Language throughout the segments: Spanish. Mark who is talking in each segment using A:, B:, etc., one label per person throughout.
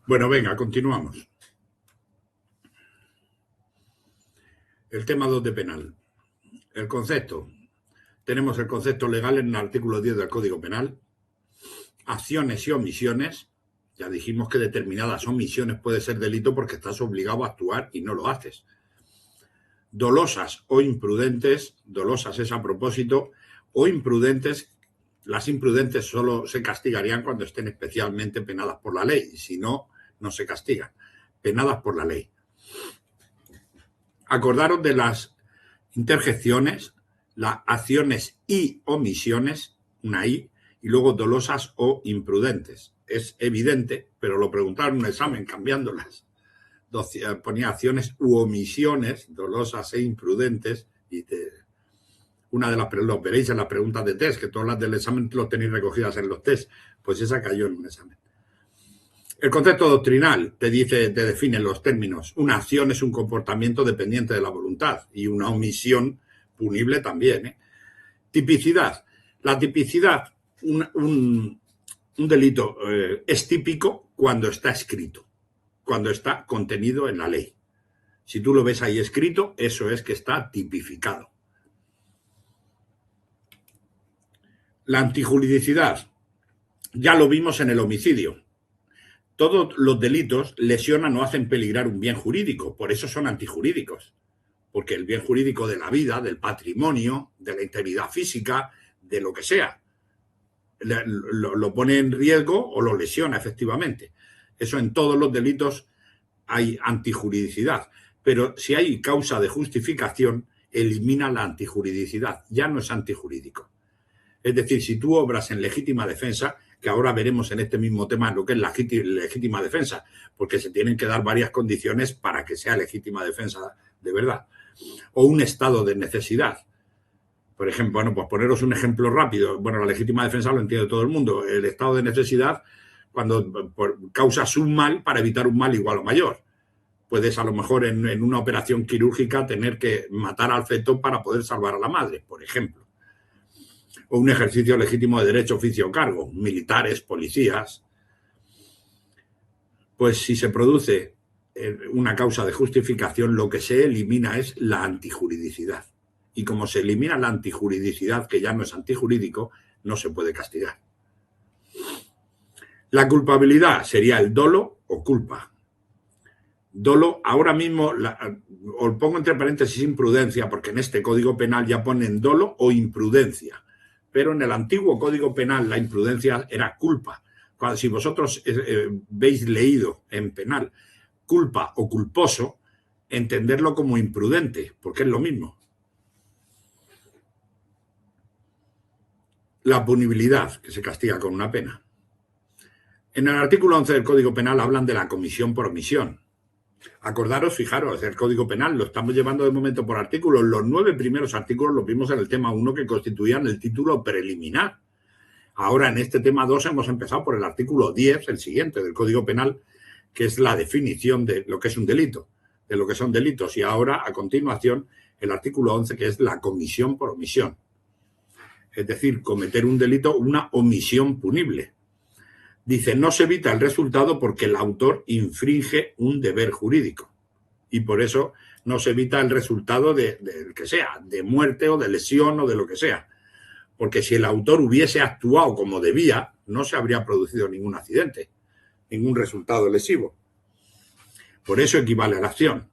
A: Bueno, venga, continuamos. El tema 2 de penal. El concepto. Tenemos el concepto legal en el artículo 10 del Código Penal. Acciones y omisiones. Ya dijimos que determinadas omisiones puede ser delito porque estás obligado a actuar y no lo haces. Dolosas o imprudentes. Dolosas es a propósito. O imprudentes. Las imprudentes solo se castigarían cuando estén especialmente penadas por la ley. Si no, no se castigan. Penadas por la ley. Acordaros de las interjecciones, las acciones y omisiones, una I, y luego dolosas o imprudentes. Es evidente, pero lo preguntaron en un examen cambiándolas. Ponía acciones u omisiones, dolosas e imprudentes, y una de las lo veréis en las preguntas de test, que todas las del examen lo tenéis recogidas en los test, pues esa cayó en un examen. El concepto doctrinal te define los términos. Una acción es un comportamiento dependiente de la voluntad y una omisión punible también. Tipicidad. La tipicidad, un delito es típico cuando está escrito, cuando está contenido en la ley. Si tú lo ves ahí escrito, eso es que está tipificado. La antijuridicidad. Ya lo vimos en el homicidio. Todos los delitos lesionan o hacen peligrar un bien jurídico, por eso son antijurídicos. Porque el bien jurídico de la vida, del patrimonio, de la integridad física, de lo que sea, lo pone en riesgo o lo lesiona efectivamente. Eso en todos los delitos hay antijuridicidad. Pero si hay causa de justificación, elimina la antijuridicidad. Ya no es antijurídico. Es decir, si tú obras en legítima defensa, que ahora veremos en este mismo tema lo que es la legítima defensa, porque se tienen que dar varias condiciones para que sea legítima defensa de verdad. O un estado de necesidad. Por ejemplo, bueno, pues poneros un ejemplo rápido. Bueno, la legítima defensa lo entiende todo el mundo. El estado de necesidad, cuando causas un mal para evitar un mal igual o mayor. Puedes a lo mejor en una operación quirúrgica tener que matar al feto para poder salvar a la madre, por ejemplo. O un ejercicio legítimo de derecho, oficio o cargo, militares, policías. Pues si se produce una causa de justificación, lo que se elimina es la antijuridicidad. Y como se elimina la antijuridicidad, que ya no es antijurídico, no se puede castigar. La culpabilidad sería el dolo o culpa. Dolo, ahora mismo, os pongo entre paréntesis imprudencia, porque en este Código Penal ya ponen dolo o imprudencia. Pero en el antiguo Código Penal la imprudencia era culpa. Si vosotros veis leído en penal culpa o culposo, entenderlo como imprudente, porque es lo mismo. La punibilidad, que se castiga con una pena. En el artículo 11 del Código Penal hablan de la comisión por omisión. Acordaros, fijaros, el Código Penal lo estamos llevando de momento por artículos. Los 9 primeros artículos los vimos en el tema 1 que constituían el título preliminar. Ahora en este tema 2 hemos empezado por el artículo 10, el siguiente, del Código Penal, que es la definición de lo que es un delito, de lo que son delitos. Y ahora, a continuación, el artículo 11, que es la comisión por omisión. Es decir, cometer un delito, una omisión punible. Dice, no se evita el resultado porque el autor infringe un deber jurídico. Y por eso no se evita el resultado del que sea, de muerte o de lesión o de lo que sea. Porque si el autor hubiese actuado como debía, no se habría producido ningún accidente, ningún resultado lesivo. Por eso equivale a la acción.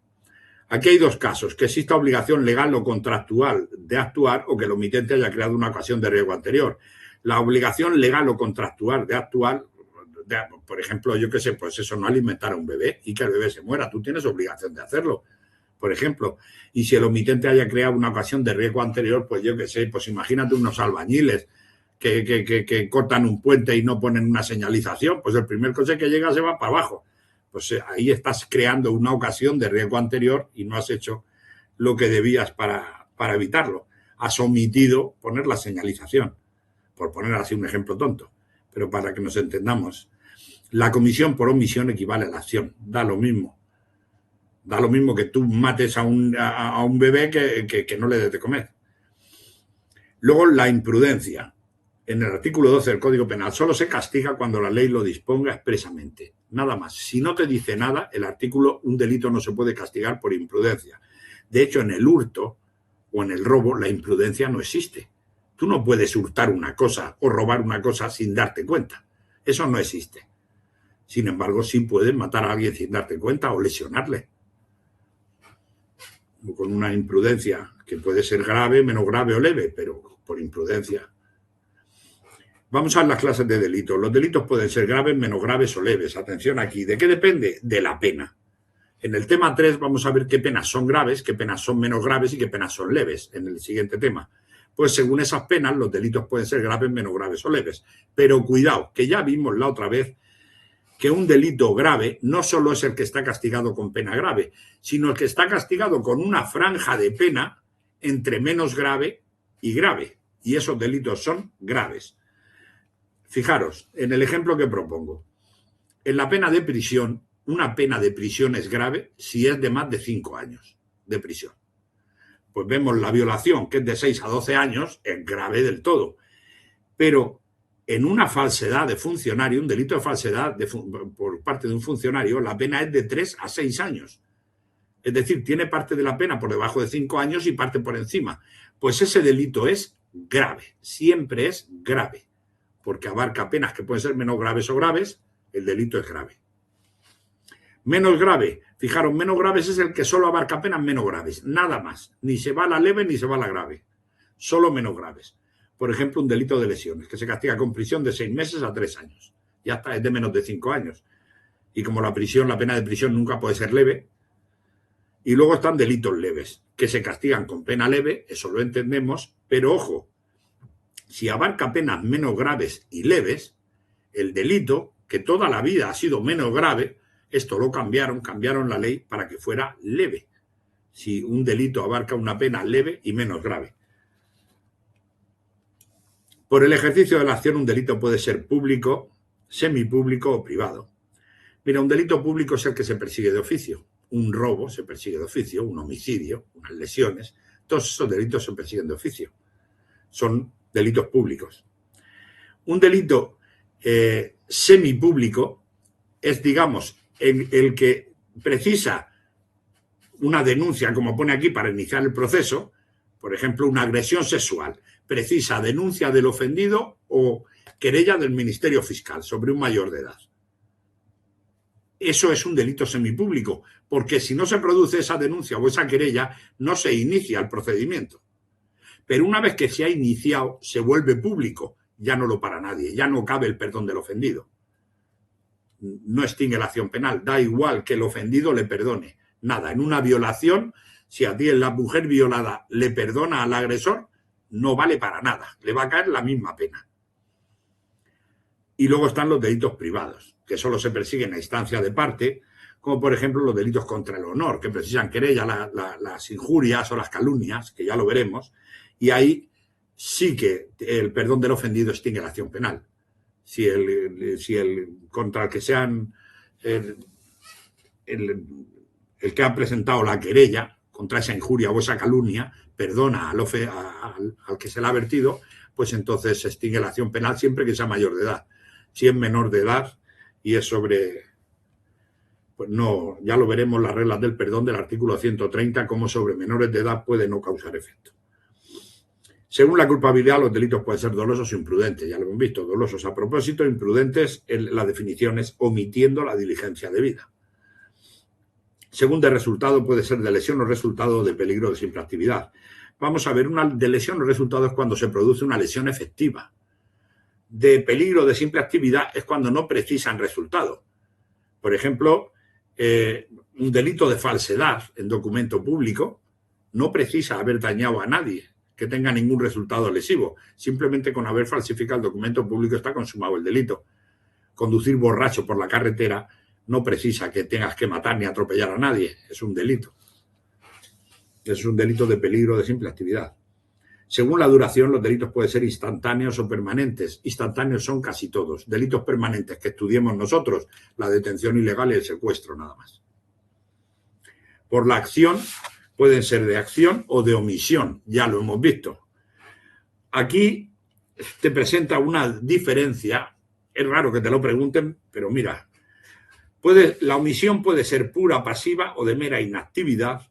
A: Aquí hay dos casos: que exista obligación legal o contractual de actuar o que el omitente haya creado una ocasión de riesgo anterior. La obligación legal o contractual de actuar, por ejemplo, yo qué sé, pues eso, no alimentar a un bebé y que el bebé se muera. Tú tienes obligación de hacerlo, por ejemplo. Y si el omitente haya creado una ocasión de riesgo anterior, pues yo qué sé, pues imagínate unos albañiles que cortan un puente y no ponen una señalización, pues el primer coche que llega se va para abajo. Pues ahí estás creando una ocasión de riesgo anterior y no has hecho lo que debías para evitarlo. Has omitido poner la señalización, por poner así un ejemplo tonto. Pero para que nos entendamos, la comisión por omisión equivale a la acción. Da lo mismo. Da lo mismo que tú mates a un bebé que no le des de comer. Luego, la imprudencia. En el artículo 12 del Código Penal solo se castiga cuando la ley lo disponga expresamente. Nada más. Si no te dice nada, el artículo, un delito no se puede castigar por imprudencia. De hecho, en el hurto o en el robo, la imprudencia no existe. Tú no puedes hurtar una cosa o robar una cosa sin darte cuenta. Eso no existe. Sin embargo, sí puedes matar a alguien sin darte cuenta o lesionarle. Con una imprudencia que puede ser grave, menos grave o leve, pero por imprudencia. Vamos a ver las clases de delitos. Los delitos pueden ser graves, menos graves o leves. Atención aquí. ¿De qué depende? De la pena. En el tema 3 vamos a ver qué penas son graves, qué penas son menos graves y qué penas son leves en el siguiente tema. Pues según esas penas, los delitos pueden ser graves, menos graves o leves. Pero cuidado, que ya vimos la otra vez que un delito grave no solo es el que está castigado con pena grave, sino el que está castigado con una franja de pena entre menos grave y grave. Y esos delitos son graves. Fijaros, en el ejemplo que propongo, en la pena de prisión, una pena de prisión es grave si es de más de 5 años de prisión. Pues vemos la violación, que es de 6 a 12 años, es grave del todo. Pero en una falsedad de funcionario, un delito de falsedad por parte de un funcionario, la pena es de 3 a 6 años. Es decir, tiene parte de la pena por debajo de 5 años y parte por encima. Pues ese delito es grave, siempre es grave, porque abarca penas que pueden ser menos graves o graves, el delito es grave. Menos grave, fijaros, menos graves es el que solo abarca penas menos graves, nada más. Ni se va a la leve ni se va a la grave, solo menos graves. Por ejemplo, un delito de lesiones, que se castiga con prisión de 6 meses a 3 años. Ya está, es de menos de 5 años. Y como la pena de prisión nunca puede ser leve. Y luego están delitos leves, que se castigan con pena leve, eso lo entendemos, pero ojo, si abarca penas menos graves y leves, el delito, que toda la vida ha sido menos grave, esto lo cambiaron la ley para que fuera leve. Si un delito abarca una pena leve y menos grave. Por el ejercicio de la acción, un delito puede ser público, semipúblico o privado. Mira, un delito público es el que se persigue de oficio. Un robo se persigue de oficio, un homicidio, unas lesiones. Todos esos delitos se persiguen de oficio. Son delitos públicos. Un delito semipúblico es, digamos, el que precisa una denuncia, como pone aquí, para iniciar el proceso. Por ejemplo, una agresión sexual. Precisa denuncia del ofendido o querella del Ministerio Fiscal sobre un mayor de edad. Eso es un delito semipúblico, porque si no se produce esa denuncia o esa querella, no se inicia el procedimiento. Pero una vez que se ha iniciado, se vuelve público, ya no lo para nadie, ya no cabe el perdón del ofendido. No extingue la acción penal, da igual que el ofendido le perdone. Nada, en una violación, si a ti la mujer violada le perdona al agresor, no vale para nada, le va a caer la misma pena. Y luego están los delitos privados, que solo se persiguen a instancia de parte, como por ejemplo los delitos contra el honor, que precisan querella, las injurias o las calumnias, que ya lo veremos, y ahí sí que el perdón del ofendido extingue la acción penal. Si el contra el que sean el que ha presentado la querella contra esa injuria o esa calumnia perdona al que se la ha vertido, pues entonces se extingue la acción penal siempre que sea mayor de edad. Si es menor de edad y es sobre... Pues no, ya lo veremos las reglas del perdón del artículo 130, cómo sobre menores de edad puede no causar efecto. Según la culpabilidad, los delitos pueden ser dolosos o imprudentes, ya lo hemos visto, dolosos a propósito, imprudentes, la definición es omitiendo la diligencia debida. Según de resultado, puede ser de lesión o resultado de peligro de simple actividad. Vamos a ver, una de lesión o resultado es cuando se produce una lesión efectiva. De peligro de simple actividad es cuando no precisan resultado. Por ejemplo, un delito de falsedad en documento público no precisa haber dañado a nadie que tenga ningún resultado lesivo. Simplemente con haber falsificado el documento público está consumado el delito. Conducir borracho por la carretera no precisa que tengas que matar ni atropellar a nadie. Es un delito. Es un delito de peligro de simple actividad. Según la duración, los delitos pueden ser instantáneos o permanentes. Instantáneos son casi todos. Delitos permanentes que estudiemos nosotros, la detención ilegal y el secuestro nada más. Por la acción, pueden ser de acción o de omisión, ya lo hemos visto. Aquí te presenta una diferencia, es raro que te lo pregunten, pero mira, la omisión puede ser pura, pasiva o de mera inactividad,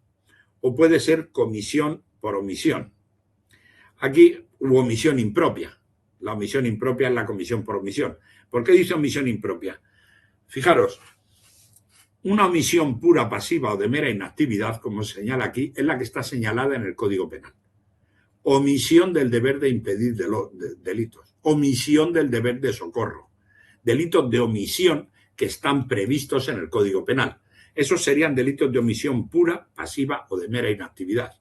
A: o puede ser comisión por omisión. Aquí hubo omisión impropia. La omisión impropia es la comisión por omisión. ¿Por qué dice omisión impropia? Fijaros, una omisión pura, pasiva o de mera inactividad, como se señala aquí, es la que está señalada en el Código Penal. Omisión del deber de impedir delitos. Omisión del deber de socorro. Delitos de omisión que están previstos en el Código Penal. Esos serían delitos de omisión pura, pasiva o de mera inactividad.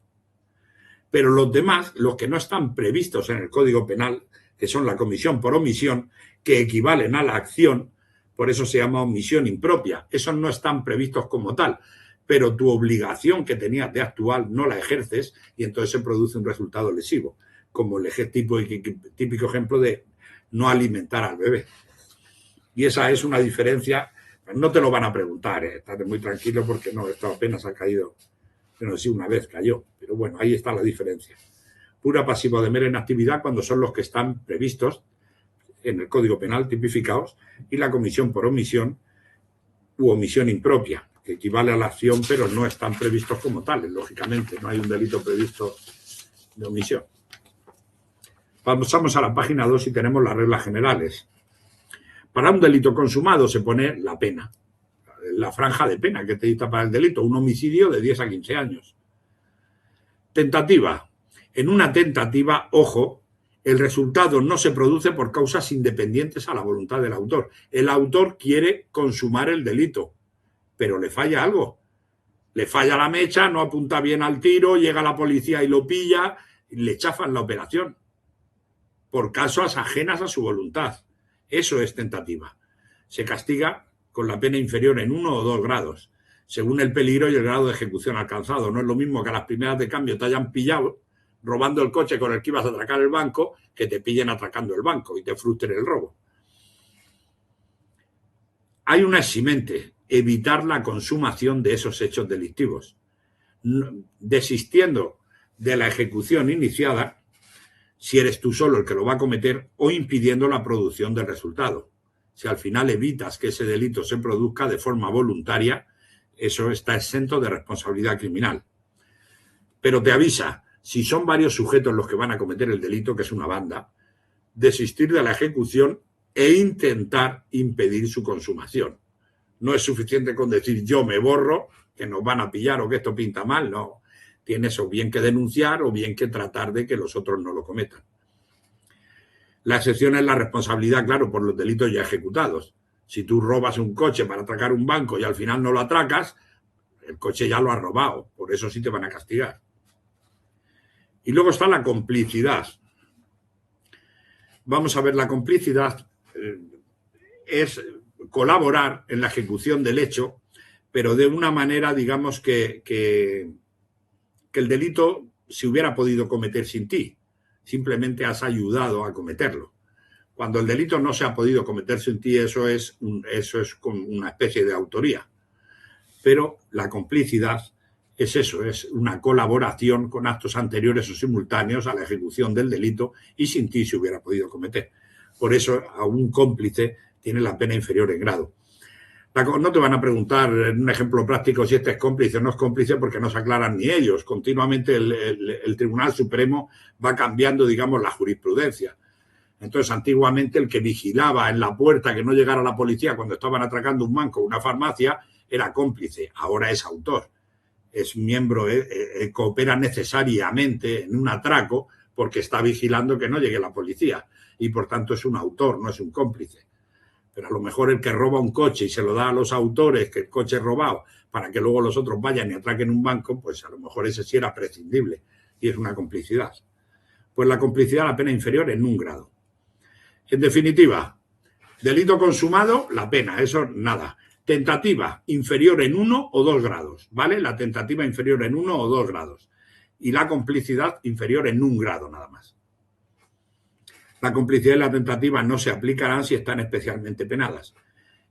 A: Pero los demás, los que no están previstos en el Código Penal, que son la comisión por omisión, que equivalen a la acción, por eso se llama omisión impropia. Esos no están previstos como tal, pero tu obligación que tenías de actuar no la ejerces y entonces se produce un resultado lesivo, como el típico ejemplo de no alimentar al bebé. Y esa es una diferencia, no te lo van a preguntar, estate muy tranquilo porque no, esto apenas ha caído, pero sí una vez cayó, pero bueno, ahí está la diferencia. Pura, pasiva o de mera inactividad cuando son los que están previstos en el Código Penal, tipificados, y la comisión por omisión u omisión impropia, que equivale a la acción, pero no están previstos como tales, lógicamente, no hay un delito previsto de omisión. Pasamos a la página 2 y tenemos las reglas generales. Para un delito consumado se pone la pena, la franja de pena que te dicta para el delito, un homicidio de 10 a 15 años. Tentativa. En una tentativa, ojo, el resultado no se produce por causas independientes a la voluntad del autor. El autor quiere consumar el delito, pero le falla algo. Le falla la mecha, no apunta bien al tiro, llega la policía y lo pilla, y le chafan la operación por causas ajenas a su voluntad. Eso es tentativa. Se castiga con la pena inferior en 1 o 2 grados, según el peligro y el grado de ejecución alcanzado. No es lo mismo que a las primeras de cambio te hayan pillado robando el coche con el que ibas a atracar el banco, que te pillen atracando el banco y te frustren el robo. Hay una eximente, evitar la consumación de esos hechos delictivos, desistiendo de la ejecución iniciada, si eres tú solo el que lo va a cometer, o impidiendo la producción del resultado. Si al final evitas que ese delito se produzca de forma voluntaria, eso está exento de responsabilidad criminal. Pero te avisa, si son varios sujetos los que van a cometer el delito, que es una banda, desistir de la ejecución e intentar impedir su consumación. No es suficiente con decir yo me borro, que nos van a pillar o que esto pinta mal, no. Tienes o bien que denunciar o bien que tratar de que los otros no lo cometan. La excepción es la responsabilidad, claro, por los delitos ya ejecutados. Si tú robas un coche para atracar un banco y al final no lo atracas, el coche ya lo has robado, por eso sí te van a castigar. Y luego está la complicidad. Vamos a ver, la complicidad es colaborar en la ejecución del hecho, pero de una manera, digamos, que el delito se hubiera podido cometer sin ti. Simplemente has ayudado a cometerlo. Cuando el delito no se ha podido cometer sin ti, eso es como una especie de autoría. Pero la complicidad es eso, es una colaboración con actos anteriores o simultáneos a la ejecución del delito y sin ti se hubiera podido cometer. Por eso, a un cómplice tiene la pena inferior en grado. No te van a preguntar en un ejemplo práctico si este es cómplice o no es cómplice porque no se aclaran ni ellos. Continuamente el Tribunal Supremo va cambiando, digamos, la jurisprudencia. Entonces, antiguamente el que vigilaba en la puerta que no llegara la policía cuando estaban atracando un banco o una farmacia era cómplice. Ahora es autor. Es miembro, coopera necesariamente en un atraco porque está vigilando que no llegue la policía. Y por tanto es un autor, no es un cómplice. Pero a lo mejor el que roba un coche y se lo da a los autores que el coche es robado para que luego los otros vayan y atraquen un banco, pues a lo mejor ese sí era prescindible y es una complicidad. Pues la complicidad a la pena inferior en 1 grado. En definitiva, delito consumado, la pena, eso nada. Tentativa inferior en 1 o 2 grados, ¿vale? La tentativa inferior en 1 o 2 grados. Y la complicidad inferior en 1 grado nada más. La complicidad y la tentativa no se aplicarán si están especialmente penadas.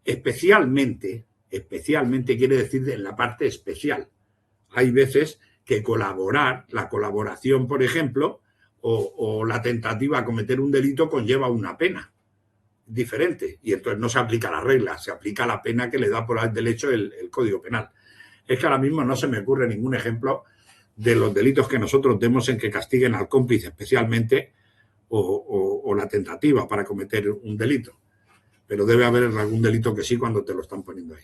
A: Especialmente quiere decir en la parte especial. Hay veces que la colaboración, por ejemplo, o la tentativa a cometer un delito conlleva una pena diferente y entonces no se aplica la regla, se aplica la pena que le da por el hecho el Código Penal. Es que ahora mismo no se me ocurre ningún ejemplo de los delitos que nosotros demos en que castiguen al cómplice especialmente o la tentativa para cometer un delito. Pero debe haber algún delito que sí cuando te lo están poniendo ahí.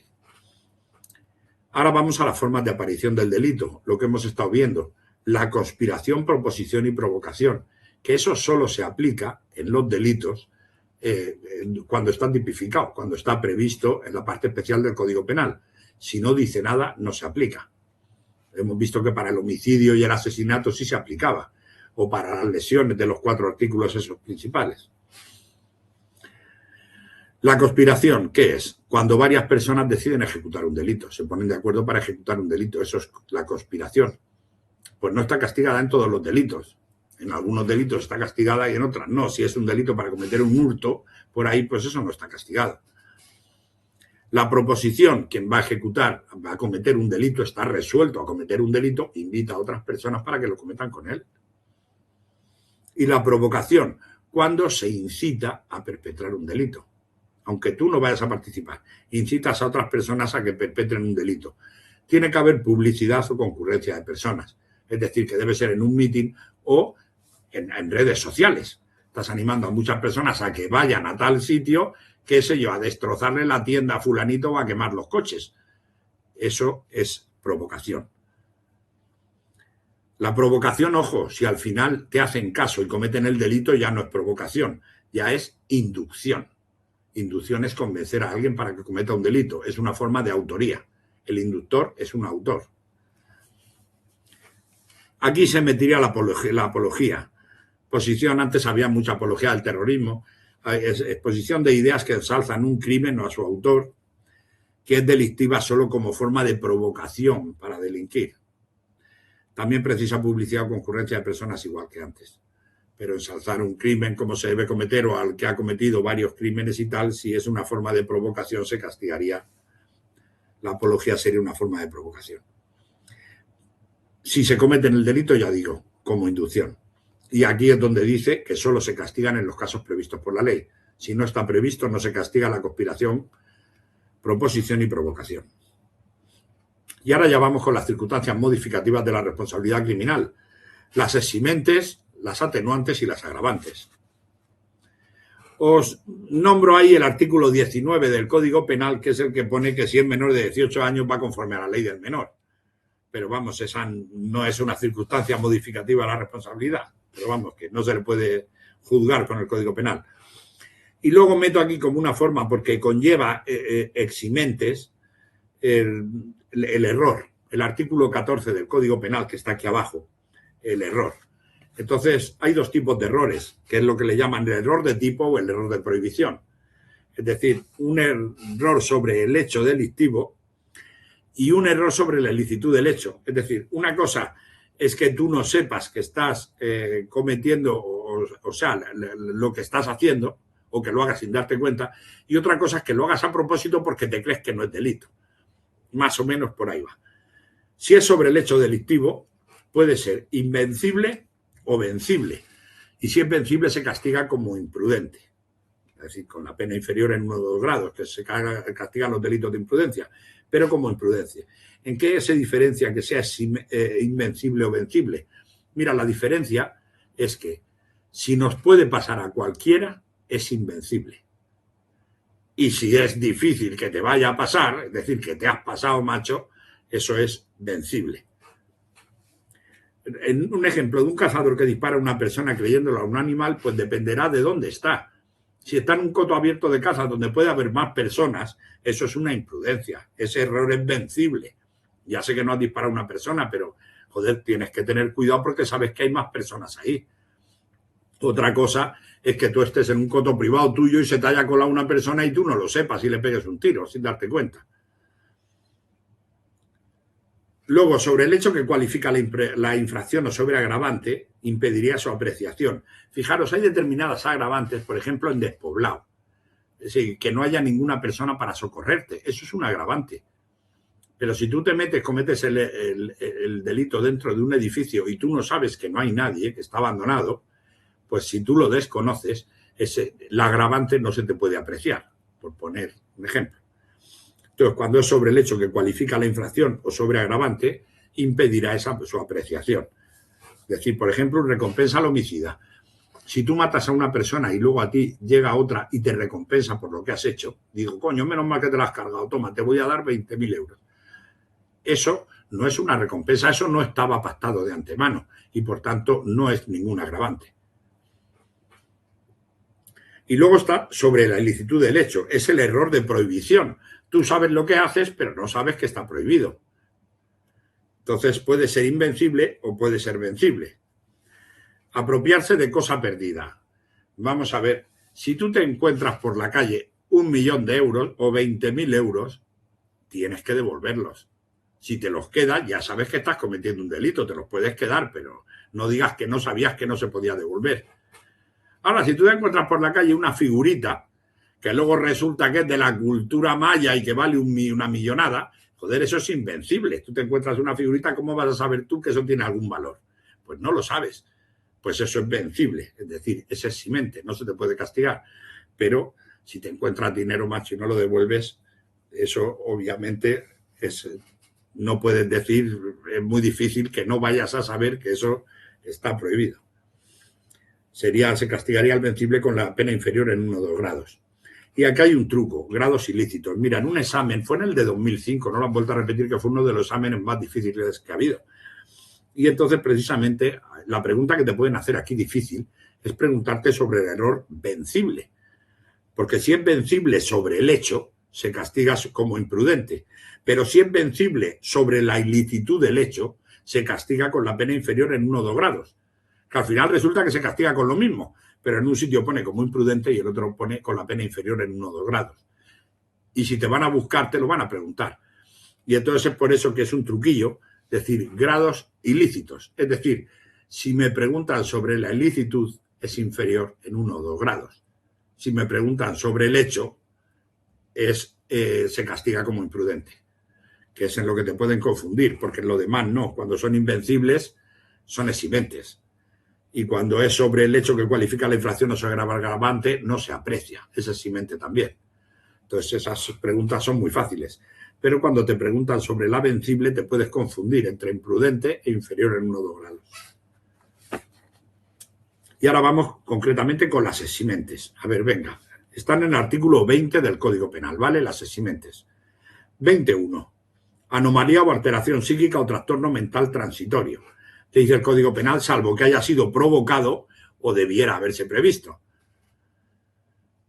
A: Ahora vamos a las formas de aparición del delito, lo que hemos estado viendo. La conspiración, proposición y provocación, que eso solo se aplica en los delitos cuando están tipificados, cuando está previsto en la parte especial del Código Penal. Si no dice nada, no se aplica. Hemos visto que para el homicidio y el asesinato sí se aplicaba, o para las lesiones de los 4 artículos esos principales. La conspiración, ¿qué es? Cuando varias personas deciden ejecutar un delito, se ponen de acuerdo para ejecutar un delito, eso es la conspiración. Pues no está castigada en todos los delitos. En algunos delitos está castigada y en otras no. Si es un delito para cometer un hurto, por ahí, pues eso no está castigado. La proposición, quien va a cometer un delito, está resuelto a cometer un delito, invita a otras personas para que lo cometan con él. Y la provocación, cuando se incita a perpetrar un delito. Aunque tú no vayas a participar, incitas a otras personas a que perpetren un delito. Tiene que haber publicidad o concurrencia de personas. Es decir, que debe ser en un mitin o en redes sociales. Estás animando a muchas personas a que vayan a tal sitio, qué sé yo, a destrozarle la tienda a fulanito o a quemar los coches. Eso es provocación. La provocación, ojo, si al final te hacen caso y cometen el delito, ya no es provocación, ya es inducción. Inducción es convencer a alguien para que cometa un delito. Es una forma de autoría. El inductor es un autor. Aquí se metería la apología. Posición, antes había mucha apología del terrorismo. Exposición de ideas que ensalzan un crimen o a su autor, que es delictiva solo como forma de provocación para delinquir. También precisa publicidad o concurrencia de personas igual que antes. Pero ensalzar un crimen como se debe cometer o al que ha cometido varios crímenes y tal, si es una forma de provocación se castigaría. La apología sería una forma de provocación. Si se cometen el delito, ya digo, como inducción. Y aquí es donde dice que solo se castigan en los casos previstos por la ley. Si no está previsto, no se castiga la conspiración, proposición y provocación. Y ahora ya vamos con las circunstancias modificativas de la responsabilidad criminal. Las eximentes, las atenuantes y las agravantes. Os nombro ahí el artículo 19 del Código Penal, que es el que pone que si es menor de 18 años va conforme a la ley del menor. Pero vamos, esa no es una circunstancia modificativa de la responsabilidad. Pero vamos, que no se le puede juzgar con el Código Penal. Y luego meto aquí como una forma, porque conlleva eximentes, el error. El artículo 14 del Código Penal, que está aquí abajo, el error. Entonces, hay 2 tipos de errores, que es lo que le llaman el error de tipo o el error de prohibición. Es decir, un error sobre el hecho delictivo y un error sobre la ilicitud del hecho. Es decir, una cosa es que tú no sepas que estás cometiendo, o sea, lo que estás haciendo, o que lo hagas sin darte cuenta, y otra cosa es que lo hagas a propósito porque te crees que no es delito. Más o menos por ahí va. Si es sobre el hecho delictivo, puede ser invencible o vencible. Y si es vencible, se castiga como imprudente. decir, con la pena inferior en 1 o 2 grados, que se castigan los delitos de imprudencia, pero como imprudencia. ¿En qué se diferencia que sea invencible o vencible? Mira, la diferencia es que si nos puede pasar a cualquiera, es invencible. Y si es difícil que te vaya a pasar, es decir, que te has pasado, macho, eso es vencible. En un ejemplo de un cazador que dispara a una persona creyéndolo a un animal, pues dependerá de dónde está. Si está en un coto abierto de caza donde puede haber más personas, eso es una imprudencia. Ese error es vencible. Ya sé que no has disparado a una persona, pero, joder, tienes que tener cuidado porque sabes que hay más personas ahí. Otra cosa es que tú estés en un coto privado tuyo y se te haya colado una persona y tú no lo sepas y le pegues un tiro sin darte cuenta. Luego, sobre el hecho que cualifica la infracción o sobreagravante, impediría su apreciación. Fijaros, hay determinadas agravantes, por ejemplo, en despoblado. Es decir, que no haya ninguna persona para socorrerte. Eso es un agravante. Pero si tú te cometes el delito dentro de un edificio y tú no sabes que no hay nadie, que está abandonado, pues si tú lo desconoces, el agravante no se te puede apreciar, por poner un ejemplo. Entonces, cuando es sobre el hecho que cualifica la infracción o sobreagravante, impedirá su apreciación. Es decir, por ejemplo, recompensa al homicida. Si tú matas a una persona y luego a ti llega otra y te recompensa por lo que has hecho, digo, coño, menos mal que te la has cargado, toma, te voy a dar 20.000 euros. Eso no es una recompensa, eso no estaba pactado de antemano y, por tanto, no es ningún agravante. Y luego está sobre la ilicitud del hecho, es el error de prohibición. Tú sabes lo que haces, pero no sabes que está prohibido. Entonces puede ser invencible o puede ser vencible. Apropiarse de cosa perdida. Vamos a ver, si tú te encuentras por la calle 1 millón de euros o 20.000 euros, tienes que devolverlos. Si te los quedas, ya sabes que estás cometiendo un delito, te los puedes quedar, pero no digas que no sabías que no se podía devolver. Ahora, si tú te encuentras por la calle una figurita que luego resulta que es de la cultura maya y que vale una millonada, joder, eso es invencible. Tú te encuentras una figurita, ¿cómo vas a saber tú que eso tiene algún valor? Pues no lo sabes. Pues eso es vencible, es decir, es eximente, no se te puede castigar. Pero si te encuentras dinero, macho, y no lo devuelves, eso obviamente no puedes decir, es muy difícil que no vayas a saber que eso está prohibido. Se castigaría al vencible con la pena inferior en 1 o 2 grados. Y aquí hay un truco, grados ilícitos. Mira, en un examen, fue en el de 2005, no lo han vuelto a repetir, que fue uno de los exámenes más difíciles que ha habido. Y entonces, precisamente, la pregunta que te pueden hacer aquí difícil es preguntarte sobre el error vencible. Porque si es vencible sobre el hecho, se castiga como imprudente. Pero si es vencible sobre la ilicitud del hecho, se castiga con la pena inferior en 1 o 2 grados. Que al final resulta que se castiga con lo mismo, pero en un sitio pone como imprudente y el otro pone con la pena inferior en 1 o 2 grados. Y si te van a buscar, te lo van a preguntar. Y entonces es por eso que es un truquillo decir grados ilícitos. Es decir, si me preguntan sobre la ilicitud, es inferior en 1 o 2 grados. Si me preguntan sobre el hecho, se castiga como imprudente, que es en lo que te pueden confundir, porque en lo demás no. Cuando son invencibles, son eximentes. Y cuando es sobre el hecho que cualifica la infracción o sobreagravante, no se aprecia, es eximente también. Entonces esas preguntas son muy fáciles. Pero cuando te preguntan sobre la vencible, te puedes confundir entre imprudente e inferior en 1 o 2 grados. Y ahora vamos concretamente con las eximentes. A ver, venga. Están en el artículo 20 del Código Penal, ¿vale? Las eximentes. 20.1. Anomalía o alteración psíquica o trastorno mental transitorio. Te dice el Código Penal, salvo que haya sido provocado o debiera haberse previsto.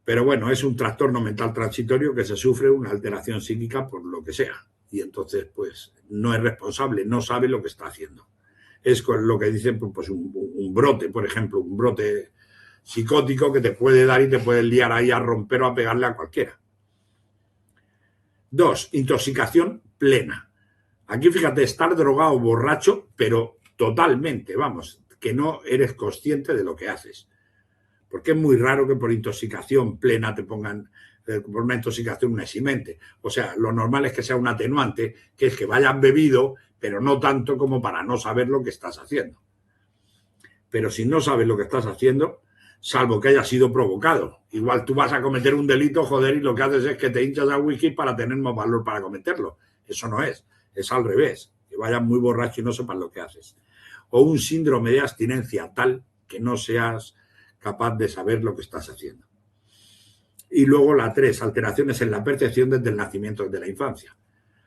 A: Pero bueno, es un trastorno mental transitorio que se sufre una alteración psíquica por lo que sea. Y entonces, pues, no es responsable, no sabe lo que está haciendo. Es con lo que dice, pues, un brote, por ejemplo, un brote psicótico que te puede dar y te puede liar ahí a romper o a pegarle a cualquiera. 2. Intoxicación plena. Aquí, fíjate, estar drogado o borracho, pero totalmente, vamos, que no eres consciente de lo que haces. Porque es muy raro que por intoxicación plena te pongan, por una intoxicación, un eximente. O sea, lo normal es que sea un atenuante, que es que vayas bebido, pero no tanto como para no saber lo que estás haciendo. Pero si no sabes lo que estás haciendo, salvo que haya sido provocado. Igual tú vas a cometer un delito, joder, y lo que haces es que te hinchas a whisky para tener más valor para cometerlo. Eso no es al revés, que vayas muy borracho y no sepas lo que haces. O un síndrome de abstinencia tal que no seas capaz de saber lo que estás haciendo. Y luego la 3, alteraciones en la percepción desde el nacimiento, desde la infancia.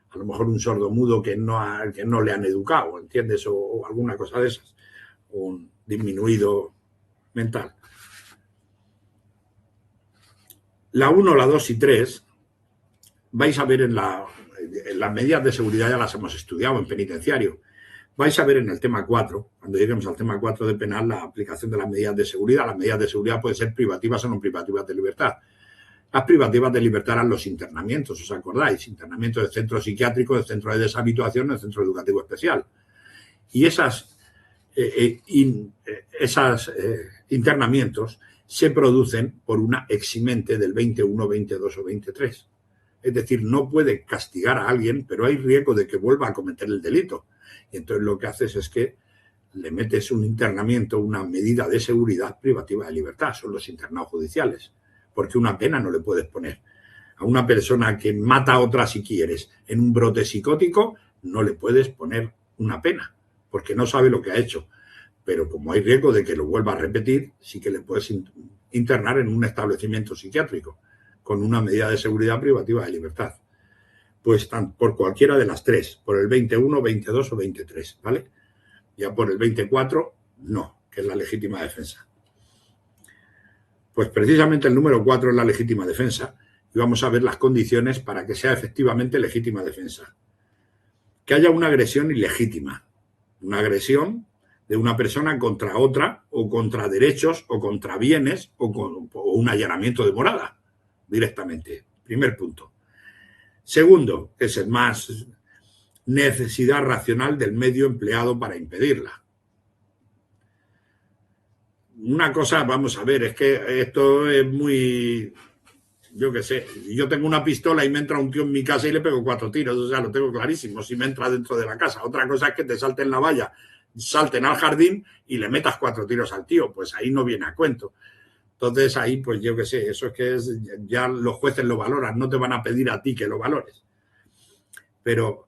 A: A lo mejor un sordomudo que no le han educado, ¿entiendes? O alguna cosa de esas. Un disminuido mental. La 1, la 2 y 3 vais a ver en las medidas de seguridad, ya las hemos estudiado en penitenciario. Vais a ver en el tema 4, cuando lleguemos al tema 4 de penal, la aplicación de las medidas de seguridad. Las medidas de seguridad pueden ser privativas o no privativas de libertad. Las privativas de libertad eran los internamientos, ¿os acordáis? Internamientos de centro psiquiátrico, de centro de deshabituación, de centro educativo especial. Y esos internamientos se producen por una eximente del 21, 22 o 23. Es decir, no puede castigar a alguien, pero hay riesgo de que vuelva a cometer el delito. Y entonces lo que haces es que le metes un internamiento, una medida de seguridad privativa de libertad. Son los internados judiciales. Porque una pena no le puedes poner. A una persona que mata a otra, si quieres, en un brote psicótico, no le puedes poner una pena, porque no sabe lo que ha hecho. Pero como hay riesgo de que lo vuelva a repetir, sí que le puedes internar en un establecimiento psiquiátrico con una medida de seguridad privativa de libertad. Pues por cualquiera de las 3, por el 21, 22 o 23, ¿vale? Ya por el 24, no, que es la legítima defensa. Pues precisamente el número 4 es la legítima defensa y vamos a ver las condiciones para que sea efectivamente legítima defensa. Que haya una agresión ilegítima, una agresión de una persona contra otra o contra derechos o contra bienes o un allanamiento de morada directamente. Primer punto. Segundo, que es el más, necesidad racional del medio empleado para impedirla. Una cosa, vamos a ver, es que esto es muy, yo qué sé, yo tengo una pistola y me entra un tío en mi casa y le pego 4 tiros, o sea, lo tengo clarísimo, si me entra dentro de la casa. Otra cosa es que te salten la valla, salten al jardín y le metas 4 tiros al tío, pues ahí no viene a cuento. Entonces ahí, pues yo qué sé, eso es que ya los jueces lo valoran, no te van a pedir a ti que lo valores. Pero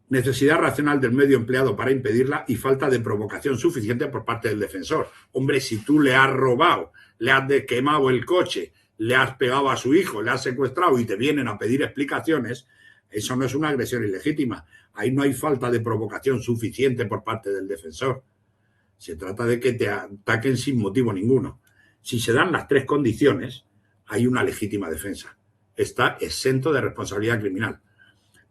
A: necesidad racional del medio empleado para impedirla y falta de provocación suficiente por parte del defensor. Hombre, si tú le has robado, le has quemado el coche, le has pegado a su hijo, le has secuestrado y te vienen a pedir explicaciones, eso no es una agresión ilegítima. Ahí no hay falta de provocación suficiente por parte del defensor. Se trata de que te ataquen sin motivo ninguno. Si se dan las 3 condiciones, hay una legítima defensa. Está exento de responsabilidad criminal.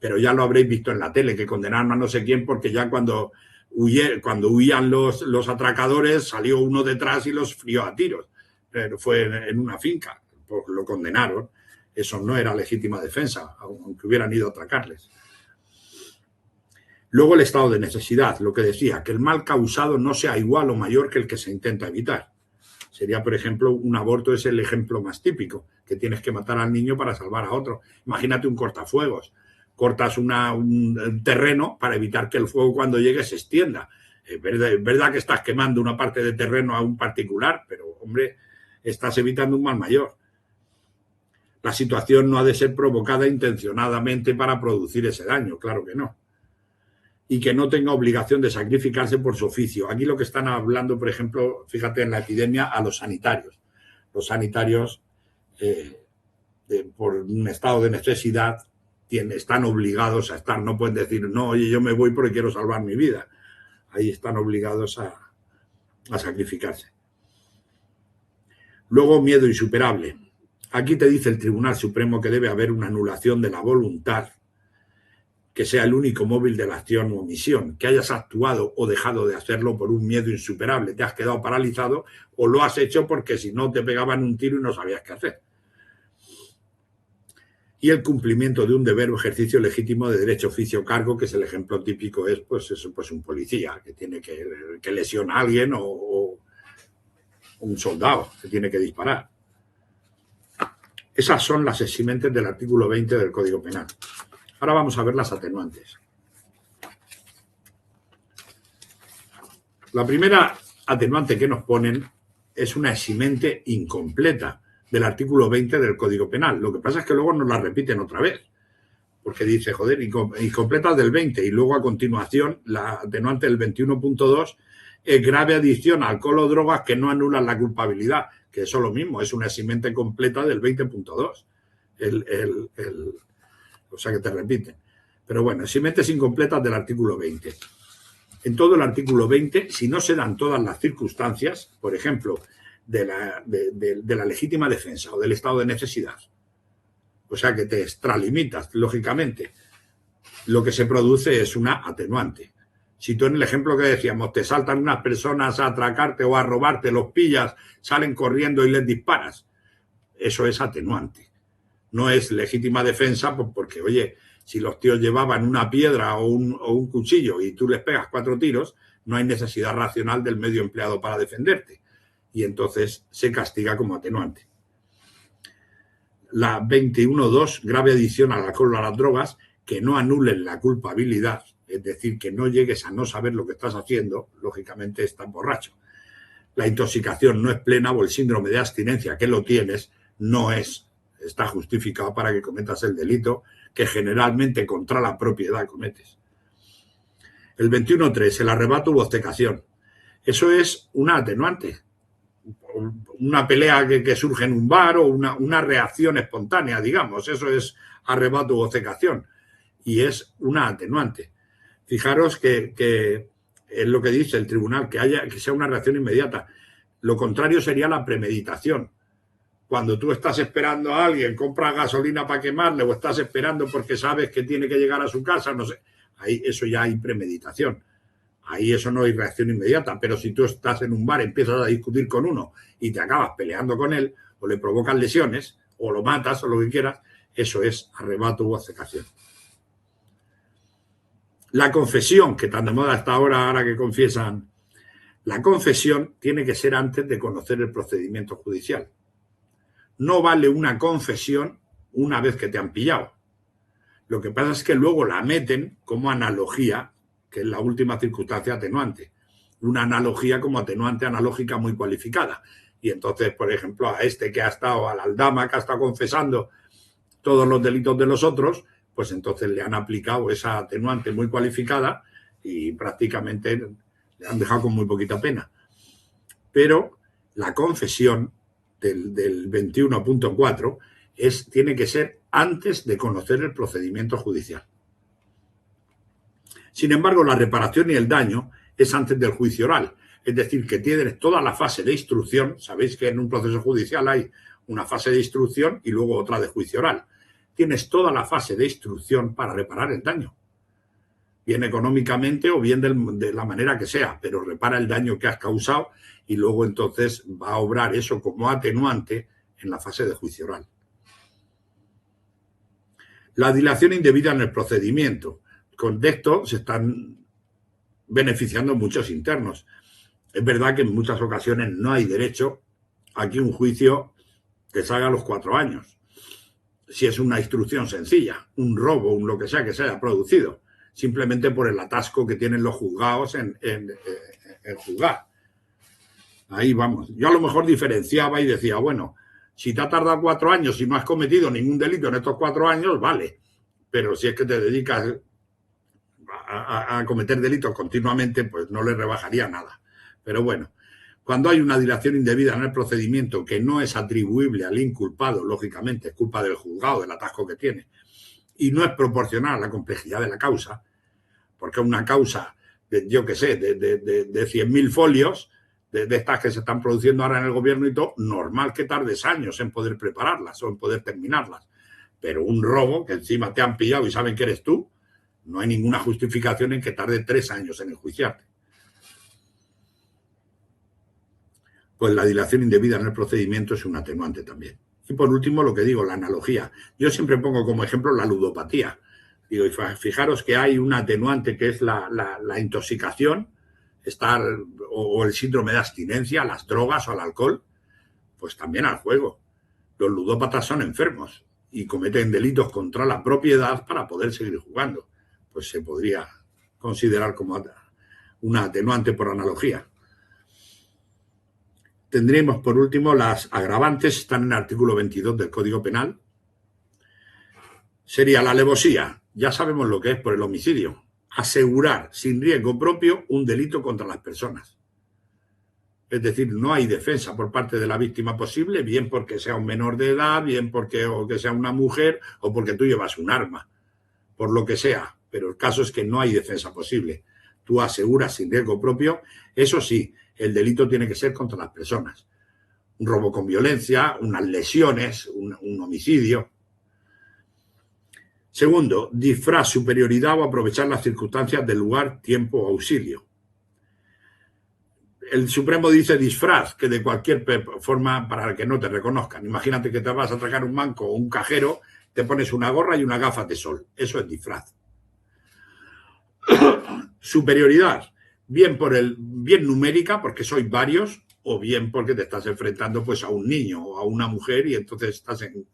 A: Pero ya lo habréis visto en la tele, que condenaron a no sé quién porque ya cuando huían los atracadores salió uno detrás y los frió a tiros. Pero fue en una finca, pues lo condenaron. Eso no era legítima defensa, aunque hubieran ido a atracarles. Luego el estado de necesidad, lo que decía, que el mal causado no sea igual o mayor que el que se intenta evitar. Sería, por ejemplo, un aborto es el ejemplo más típico, que tienes que matar al niño para salvar a otro. Imagínate un cortafuegos. Cortas un terreno para evitar que el fuego cuando llegue se extienda. Es verdad que estás quemando una parte de terreno a un particular, pero, hombre, estás evitando un mal mayor. La situación no ha de ser provocada intencionadamente para producir ese daño, claro que no. Y que no tenga obligación de sacrificarse por su oficio. Aquí lo que están hablando, por ejemplo, fíjate en la epidemia, a los sanitarios. Los sanitarios, por un estado de necesidad, están obligados a estar, no pueden decir, no, oye, yo me voy porque quiero salvar mi vida. Ahí están obligados a sacrificarse. Luego, miedo insuperable. Aquí te dice el Tribunal Supremo que debe haber una anulación de la voluntad, que sea el único móvil de la acción o omisión, que hayas actuado o dejado de hacerlo por un miedo insuperable, te has quedado paralizado o lo has hecho porque si no te pegaban un tiro y no sabías qué hacer. Y el cumplimiento de un deber o ejercicio legítimo de derecho, oficio o cargo, que es el ejemplo típico, es pues un policía que tiene que lesiona a alguien o un soldado que tiene que disparar. Esas son las eximentes del artículo 20 del Código Penal. Ahora vamos a ver las atenuantes. La primera atenuante que nos ponen es una eximente incompleta del artículo 20 del Código Penal. Lo que pasa es que luego nos la repiten otra vez, porque dice, joder, incompleta del 20, y luego a continuación la atenuante del 21.2 es grave adicción a alcohol o drogas que no anulan la culpabilidad, que eso es lo mismo, es una eximente completa del 20.2. O sea que te repiten. Pero bueno, eximentes incompletas del artículo 20. En todo el artículo 20, si no se dan todas las circunstancias, por ejemplo, de la legítima defensa o del estado de necesidad, o sea que te extralimitas, lógicamente, lo que se produce es una atenuante. Si tú en el ejemplo que decíamos te saltan unas personas a atracarte o a robarte, los pillas, salen corriendo y les disparas, eso es atenuante. No es legítima defensa porque, oye, si los tíos llevaban una piedra o un cuchillo y tú les pegas 4 tiros, no hay necesidad racional del medio empleado para defenderte. Y entonces se castiga como atenuante. La 21.2, grave adicción al alcohol o a las drogas, que no anulen la culpabilidad, es decir, que no llegues a no saber lo que estás haciendo, lógicamente estás borracho. La intoxicación no es plena o el síndrome de abstinencia que lo tienes no está justificado para que cometas el delito que generalmente contra la propiedad cometes. El 21.3, el arrebato u obcecación. Eso es una atenuante. Una pelea que surge en un bar o una reacción espontánea, digamos. Eso es arrebato u obcecación. Y es una atenuante. Fijaros que es lo que dice el tribunal, que sea una reacción inmediata. Lo contrario sería la premeditación. Cuando tú estás esperando a alguien, compras gasolina para quemarle o estás esperando porque sabes que tiene que llegar a su casa, no sé, ahí eso ya hay premeditación. Ahí eso no hay reacción inmediata, pero si tú estás en un bar, empiezas a discutir con uno y te acabas peleando con él o le provocas lesiones o lo matas o lo que quieras, eso es arrebato u obcecación. La confesión, que tan de moda está ahora que confiesan, la confesión tiene que ser antes de conocer el procedimiento judicial. No vale una confesión una vez que te han pillado. Lo que pasa es que luego la meten como analogía, que es la última circunstancia atenuante. Una analogía como atenuante analógica muy cualificada. Y entonces, por ejemplo, a este que ha estado, al aldama que ha estado confesando todos los delitos de los otros, pues entonces le han aplicado esa atenuante muy cualificada y prácticamente le han dejado con muy poquita pena. Pero la confesión del 21.4 tiene que ser antes de conocer el procedimiento judicial. Sin embargo, la reparación y el daño es antes del juicio oral. Es decir, que tienes toda la fase de instrucción. Sabéis que en un proceso judicial hay una fase de instrucción y luego otra de juicio oral. Tienes toda la fase de instrucción para reparar el daño. Bien económicamente o bien de la manera que sea, pero repara el daño que has causado y luego entonces va a obrar eso como atenuante en la fase de juicio oral. La dilación indebida en el procedimiento. Con esto se están beneficiando muchos internos. Es verdad que en muchas ocasiones no hay derecho a que un juicio te salga a los 4 años. Si es una instrucción sencilla, un robo, un lo que sea que se haya producido, simplemente por el atasco que tienen los juzgados en juzgar. Ahí vamos. Yo a lo mejor diferenciaba y decía, bueno, si te ha tardado 4 años y no has cometido ningún delito en estos 4 años, vale. Pero si es que te dedicas a cometer delitos continuamente, pues no le rebajaría nada. Pero bueno, cuando hay una dilación indebida en el procedimiento que no es atribuible al inculpado, lógicamente es culpa del juzgado, del atasco que tiene, y no es proporcional a la complejidad de la causa, porque una causa, yo qué sé, de 100.000 folios, de estas que se están produciendo ahora en el gobierno y todo, normal que tardes años en poder prepararlas o en poder terminarlas. Pero un robo, que encima te han pillado y saben que eres tú, no hay ninguna justificación en que tarde 3 años en enjuiciarte. Pues la dilación indebida en el procedimiento es un atenuante también. Y por último, lo que digo, la analogía. Yo siempre pongo como ejemplo la ludopatía. Digo, fijaros que hay un atenuante que es la intoxicación, o el síndrome de abstinencia, a las drogas o al alcohol, pues también al juego. Los ludópatas son enfermos y cometen delitos contra la propiedad para poder seguir jugando. Pues se podría considerar como una atenuante por analogía. Tendremos, por último, las agravantes, están en el artículo 22 del Código Penal. Sería la alevosía, ya sabemos lo que es por el homicidio. Asegurar sin riesgo propio un delito contra las personas. Es decir, no hay defensa por parte de la víctima posible, bien porque sea un menor de edad, bien porque o que sea una mujer o porque tú llevas un arma, por lo que sea. Pero el caso es que no hay defensa posible. Tú aseguras sin riesgo propio, eso sí, el delito tiene que ser contra las personas. Un robo con violencia, unas lesiones, un homicidio. Segundo, disfraz, superioridad o aprovechar las circunstancias del lugar, tiempo o auxilio. El Supremo dice disfraz, que de cualquier forma para que no te reconozcan. Imagínate que te vas a atracar un banco o un cajero, te pones una gorra y unas gafas de sol. Eso es disfraz. Superioridad, bien numérica, porque sois varios, o bien porque te estás enfrentando pues a un niño o a una mujer y entonces estás en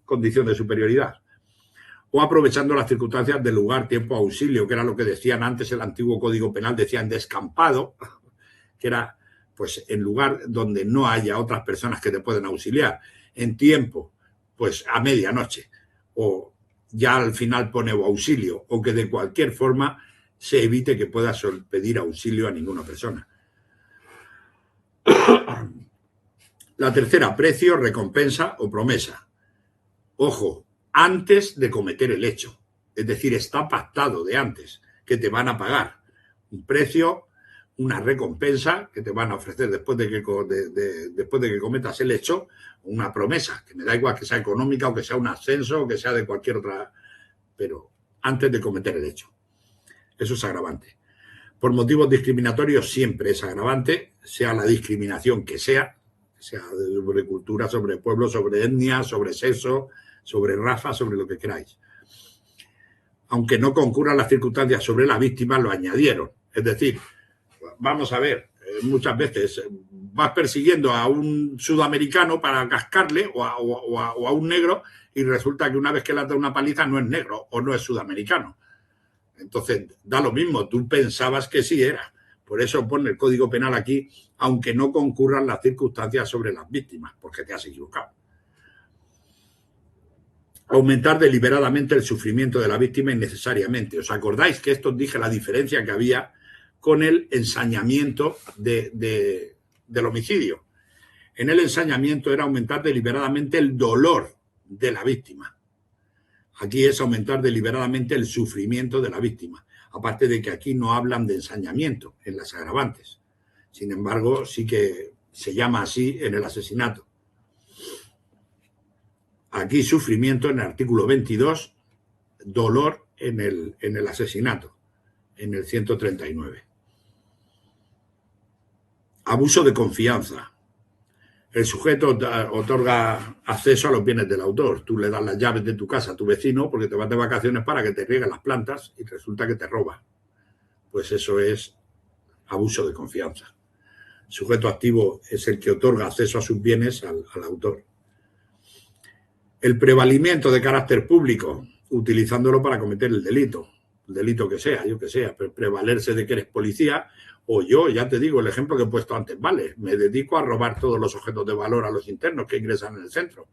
A: condición de superioridad. O aprovechando las circunstancias del lugar, tiempo, auxilio, que era lo que decían antes el antiguo Código Penal, decían descampado, que era pues en lugar donde no haya otras personas que te pueden auxiliar. En tiempo, pues a medianoche, o ya al final pone auxilio, o que de cualquier forma se evite que puedas pedir auxilio a ninguna persona. La tercera, precio, recompensa o promesa. Ojo, antes de cometer el hecho. Es decir, está pactado de antes que te van a pagar un precio, una recompensa que te van a ofrecer después de que cometas el hecho, una promesa, que me da igual que sea económica o que sea un ascenso o que sea de cualquier otra, pero antes de cometer el hecho. Eso es agravante. Por motivos discriminatorios siempre es agravante, sea la discriminación que sea sobre cultura, sobre pueblo, sobre etnia, sobre sexo, sobre raza, sobre lo que queráis. Aunque no concurran las circunstancias sobre la víctima, lo añadieron. Es decir, vamos a ver, muchas veces vas persiguiendo a un sudamericano para cascarle o a un negro y resulta que una vez que le has dado una paliza no es negro o no es sudamericano. Entonces, da lo mismo, tú pensabas que sí era. Por eso pone el Código Penal aquí, aunque no concurran las circunstancias sobre las víctimas, porque te has equivocado. Aumentar deliberadamente el sufrimiento de la víctima innecesariamente. ¿Os acordáis que esto os dije la diferencia que había con el ensañamiento del homicidio? En el ensañamiento era aumentar deliberadamente el dolor de la víctima. Aquí es aumentar deliberadamente el sufrimiento de la víctima. Aparte de que aquí no hablan de ensañamiento en las agravantes. Sin embargo, sí que se llama así en el asesinato. Aquí sufrimiento en el artículo 22, dolor en el asesinato, en el 139. Abuso de confianza. El sujeto otorga acceso a los bienes del autor. Tú le das las llaves de tu casa a tu vecino porque te vas de vacaciones para que te rieguen las plantas y resulta que te roba. Pues eso es abuso de confianza. El sujeto activo es el que otorga acceso a sus bienes al autor. El prevalimiento de carácter público, utilizándolo para cometer el delito que sea, yo que sea, prevalerse de que eres policía. O yo, ya te digo, el ejemplo que he puesto antes, vale, me dedico a robar todos los objetos de valor a los internos que ingresan en el centro.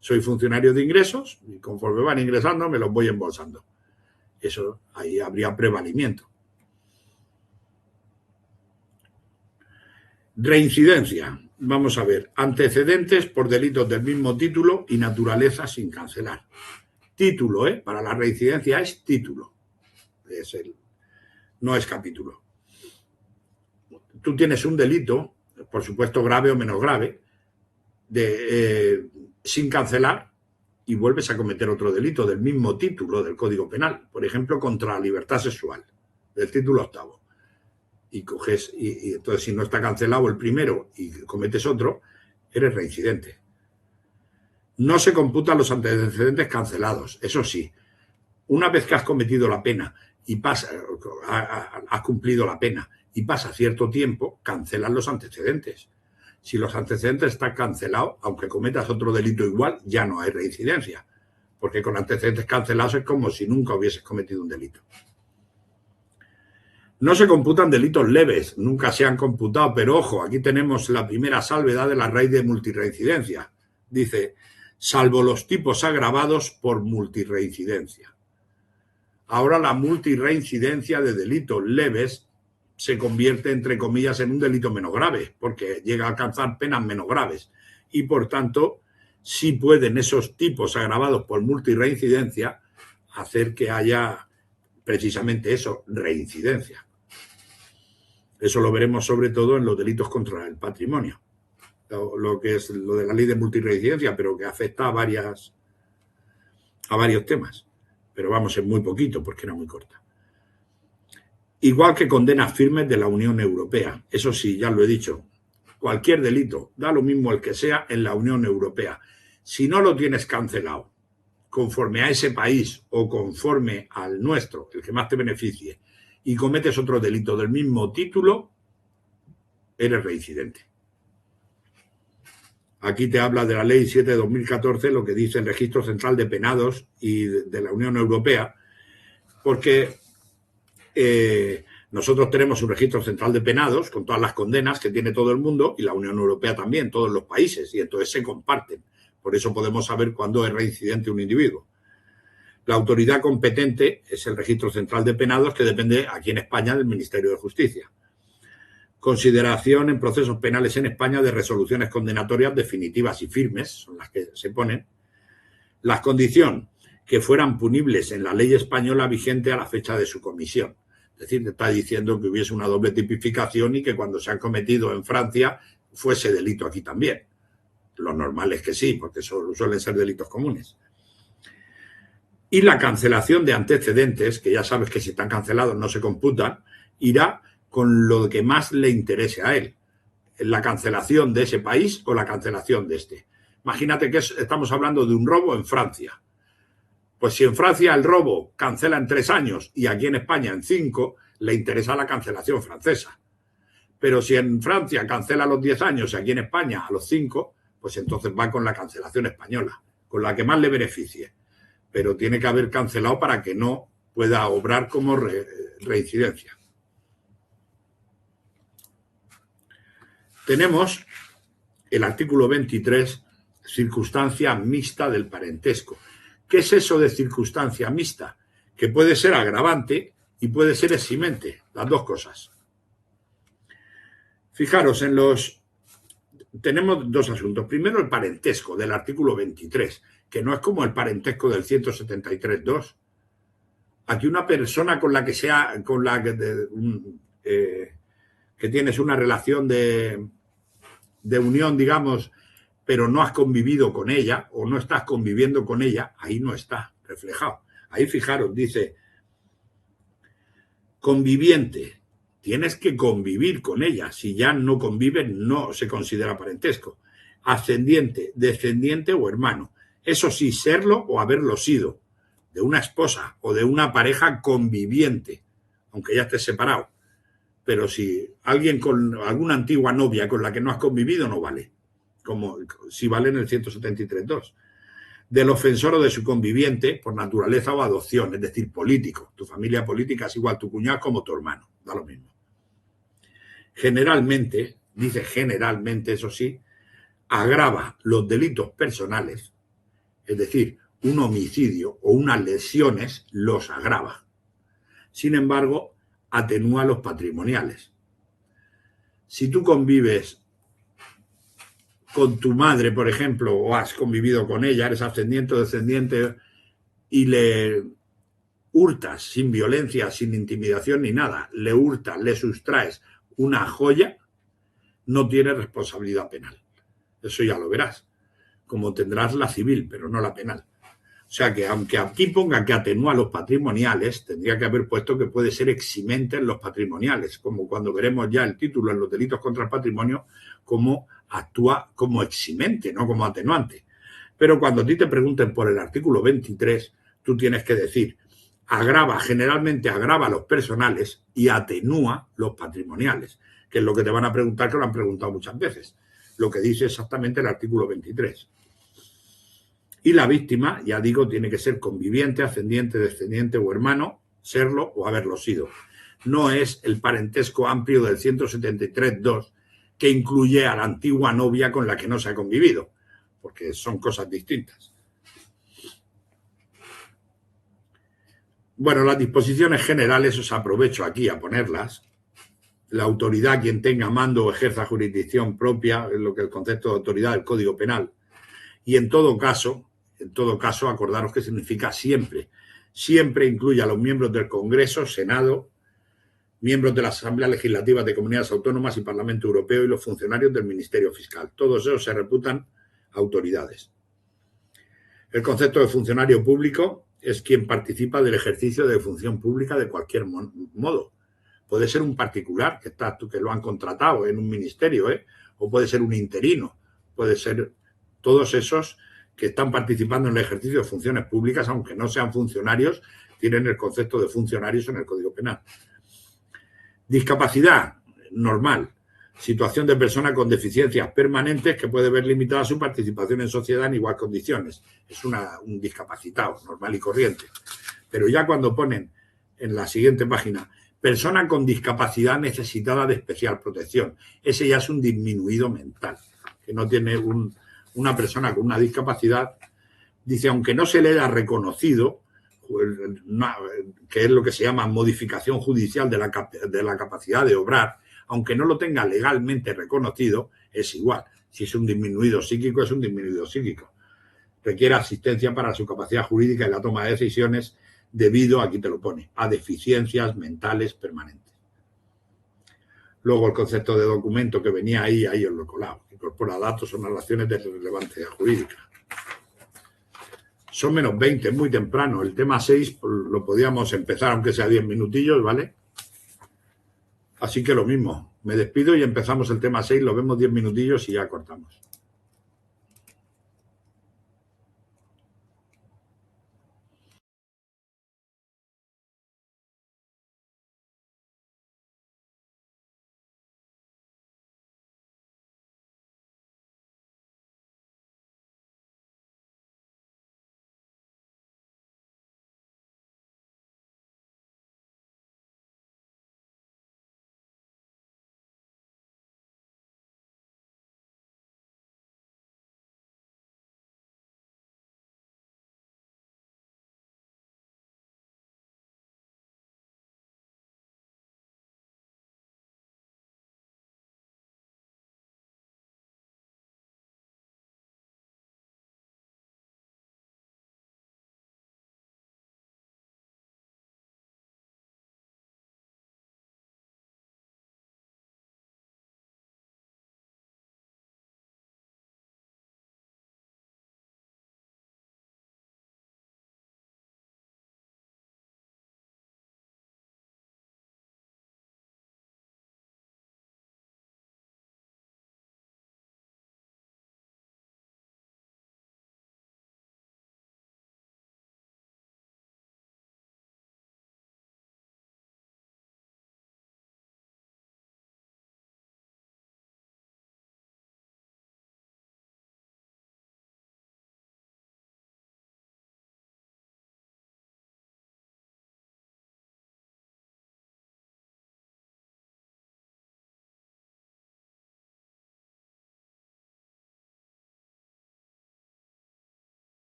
A: Soy funcionario de ingresos y conforme van ingresando me los voy embolsando. Eso, ahí habría prevalimiento. Reincidencia. Vamos a ver, antecedentes por delitos del mismo título y naturaleza sin cancelar. Título, para la reincidencia es título. No es capítulo. Tú tienes un delito, por supuesto grave o menos grave, sin cancelar y vuelves a cometer otro delito del mismo título del Código Penal, por ejemplo, contra la libertad sexual, del título 8. Y coges, y entonces si no está cancelado el primero y cometes otro, eres reincidente. No se computan los antecedentes cancelados, eso sí. Una vez que has cometido la pena y has cumplido la pena y pasa cierto tiempo, cancelan los antecedentes. Si los antecedentes están cancelados, aunque cometas otro delito igual, ya no hay reincidencia. Porque con antecedentes cancelados es como si nunca hubieses cometido un delito. No se computan delitos leves, nunca se han computado, pero ojo, aquí tenemos la primera salvedad de la ley de multirreincidencia. Dice, salvo los tipos agravados por multirreincidencia. Ahora la multirreincidencia de delitos leves se convierte, entre comillas, en un delito menos grave, porque llega a alcanzar penas menos graves. Y, por tanto, sí pueden esos tipos agravados por multirreincidencia hacer que haya precisamente eso, reincidencia. Eso lo veremos sobre todo en los delitos contra el patrimonio, lo que es lo de la ley de multirreincidencia, pero que afecta a varios temas. Pero vamos, en muy poquito, porque era muy corta. Igual que condenas firmes de la Unión Europea. Eso sí, ya lo he dicho. Cualquier delito, da lo mismo el que sea, en la Unión Europea. Si no lo tienes cancelado conforme a ese país o conforme al nuestro, el que más te beneficie, y cometes otro delito del mismo título, eres reincidente. Aquí te habla de la Ley 7 de 2014, lo que dice el Registro Central de Penados y de la Unión Europea, porque nosotros tenemos un registro central de penados con todas las condenas que tiene todo el mundo y la Unión Europea también, todos los países, y entonces se comparten. Por eso podemos saber cuándo es reincidente un individuo. La autoridad competente es el registro central de penados, que depende aquí en España del Ministerio de Justicia. Consideración en procesos penales en España de resoluciones condenatorias definitivas y firmes, son las que se ponen. La condición que fueran punibles en la ley española vigente a la fecha de su comisión. Es decir, te está diciendo que hubiese una doble tipificación y que cuando se han cometido en Francia fuese delito aquí también. Lo normal es que sí, porque suelen ser delitos comunes. Y la cancelación de antecedentes, que ya sabes que si están cancelados no se computan, irá con lo que más le interese a él. La cancelación de ese país o la cancelación de este. Imagínate que estamos hablando de un robo en Francia. Pues si en Francia el robo cancela en 3 años y aquí en España en 5, le interesa la cancelación francesa. Pero si en Francia cancela a los 10 años y aquí en España a los 5, pues entonces va con la cancelación española, con la que más le beneficie. Pero tiene que haber cancelado para que no pueda obrar como reincidencia. Tenemos el artículo 23, circunstancia mixta del parentesco. ¿Qué es eso de circunstancia mixta? Que puede ser agravante y puede ser eximente, las dos cosas. Fijaros, tenemos dos asuntos. Primero, el parentesco del artículo 23, que no es como el parentesco del 173.2. Aquí una persona con la que que tienes una relación de unión, digamos, pero no has convivido con ella o no estás conviviendo con ella, ahí no está reflejado. Ahí, fijaros, dice conviviente. Tienes que convivir con ella. Si ya no convives, no se considera parentesco. Ascendiente, descendiente o hermano. Eso sí, serlo o haberlo sido. De una esposa o de una pareja conviviente, aunque ya estés separado. Pero si alguien con alguna antigua novia con la que no has convivido, no vale. Como si vale en el 173.2. Del ofensor o de su conviviente por naturaleza o adopción, es decir, político. Tu familia política es igual tu cuñado como tu hermano, da lo mismo. Generalmente, dice generalmente, eso sí, agrava los delitos personales, es decir, un homicidio o unas lesiones los agrava. Sin embargo, atenúa los patrimoniales. Si tú convives con tu madre, por ejemplo, o has convivido con ella, eres ascendiente o descendiente, y le hurtas sin violencia, sin intimidación ni nada, le hurtas, le sustraes una joya, no tienes responsabilidad penal. Eso ya lo verás, como tendrás la civil, pero no la penal. O sea que aunque aquí ponga que atenúa los patrimoniales, tendría que haber puesto que puede ser eximente en los patrimoniales, como cuando veremos ya el título en los delitos contra el patrimonio, cómo actúa como eximente, no como atenuante. Pero cuando a ti te pregunten por el artículo 23, tú tienes que decir, generalmente agrava los personales y atenúa los patrimoniales, que es lo que te van a preguntar, que lo han preguntado muchas veces. Lo que dice exactamente el artículo 23. Y la víctima, ya digo, tiene que ser conviviente, ascendiente, descendiente o hermano, serlo o haberlo sido. no es el parentesco amplio del 173.2 que incluye a la antigua novia con la que no se ha convivido, porque son cosas distintas. Bueno, las disposiciones generales os aprovecho aquí a ponerlas. La autoridad, quien tenga mando o ejerza jurisdicción propia, es lo que el concepto de autoridad del Código Penal. Y en todo caso, acordaros que significa siempre. Siempre incluye a los miembros del Congreso, Senado, miembros de las Asambleas Legislativas de Comunidades Autónomas y Parlamento Europeo y los funcionarios del Ministerio Fiscal. Todos ellos se reputan autoridades. El concepto de funcionario público es quien participa del ejercicio de función pública de cualquier modo. Puede ser un particular que lo han contratado en un ministerio, o puede ser un interino, puede ser todos esos que están participando en el ejercicio de funciones públicas, aunque no sean funcionarios, tienen el concepto de funcionarios en el Código Penal. Discapacidad, normal. Situación de persona con deficiencias permanentes que puede ver limitada su participación en sociedad en igual condiciones. Es un discapacitado, normal y corriente. Pero ya cuando ponen en la siguiente página, persona con discapacidad necesitada de especial protección, ese ya es un disminuido mental, que no tiene una persona con una discapacidad. Dice, aunque no se le haya reconocido, que es lo que se llama modificación judicial de la capacidad de obrar, aunque no lo tenga legalmente reconocido, es igual. Si es un disminuido psíquico, es un disminuido psíquico. Requiere asistencia para su capacidad jurídica y la toma de decisiones debido, aquí te lo pone, a deficiencias mentales permanentes. Luego el concepto de documento que venía ahí os lo he colado. Incorpora datos o narraciones de relevancia jurídica. Son menos 20, es muy temprano. El tema 6 lo podíamos empezar, aunque sea 10 minutillos, ¿vale? Así que lo mismo, me despido y empezamos el tema 6, lo vemos 10 minutillos y ya cortamos.